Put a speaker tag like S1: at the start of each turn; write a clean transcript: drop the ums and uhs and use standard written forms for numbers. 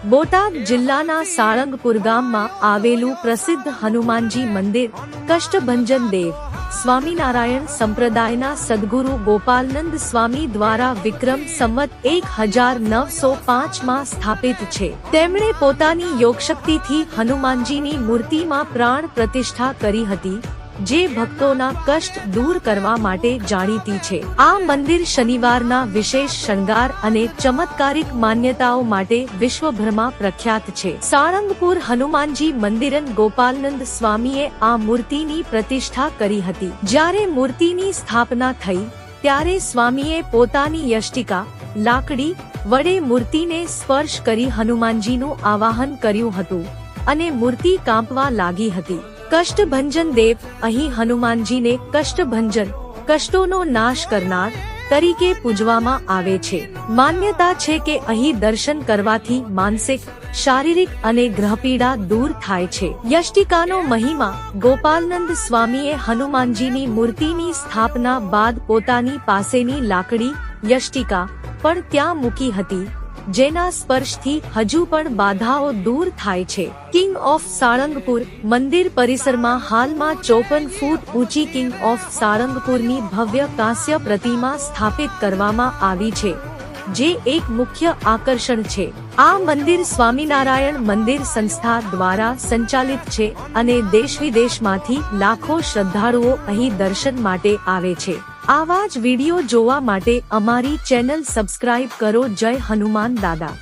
S1: બોટાદ જિલ્લાના સાળંગપુર ગામમાં આવેલું પ્રસિદ્ધ હનુમાનજી મંદિર કષ્ટભંજન દેવ સ્વામિનારાયણ સંપ્રદાયના સદ્ગુરુ ગોપાલનંદ સ્વામી દ્વારા વિક્રમ સંવત 1905 માં સ્થાપિત છે। તેમણે પોતાની યોગશક્તિથી હનુમાનજીની મૂર્તિમાં પ્રાણ પ્રતિષ્ઠા કરી હતી, જે ભક્તોના કષ્ટ દૂર કરવા માટે જાણીતી છે। આ મંદિર શનિવારના વિશેષ શણગાર અને ચમત્કારિક માન્યતાઓ માટે વિશ્વભરમાં પ્રખ્યાત છે। સાળંગપુર હનુમાનજી મંદિરન ગોપાલનંદ સ્વામીએ આ મૂર્તિની પ્રતિષ્ઠા કરી હતી। જ્યારે મૂર્તિની સ્થાપના થઈ ત્યારે સ્વામીએ પોતાની યષ્ટિકા લાકડી વડે મૂર્તિને સ્પર્શ કરી હનુમાનજીનું આવાહન કર્યું હતું અને મૂર્તિ કાંપવા લાગી હતી। કષ્ટભંજન દેવ અહીં હનુમાનજીને કષ્ટભંજન કષ્ટોનો નાશ કરનાર તરીકે પૂજવામાં આવે છે। માન્યતા છે કે અહીં દર્શન કરવાથી માનસિક, શારીરિક અને ગ્રહપીડા દૂર થાય છે। યષ્ટિકાનો મહિમા ગોપાલનંદ સ્વામીએ હનુમાનજીની મૂર્તિની સ્થાપના બાદ પોતાની પાસેની લાકડી યષ્ટિકા પણ ત્યાં મૂકી હતી, જેના સ્પર્શથી હજુ પણ બાધાઓ દૂર થાય છે। કિંગ ઓફ સાળંગપુર મંદિર પરિસરમાં હાલમાં 54 ફૂટ ઊંચી કિંગ ઓફ સાળંગપુરની ભવ્ય કાંસ્ય પ્રતિમા સ્થાપિત કરવામાં આવી છે, જે એક મુખ્ય આકર્ષણ છે। આ મંદિર સ્વામિનારાયણ મંદિર સંસ્થા દ્વારા સંચાલિત છે અને દેશ વિદેશમાંથી લાખો શ્રદ્ધાળુઓ અહીં દર્શન માટે આવે છે। આવા જ વિડીયો જોવા માટે અમારી ચેનલ સબસ્ક્રાઇબ કરો। જય હનુમાન દાદા।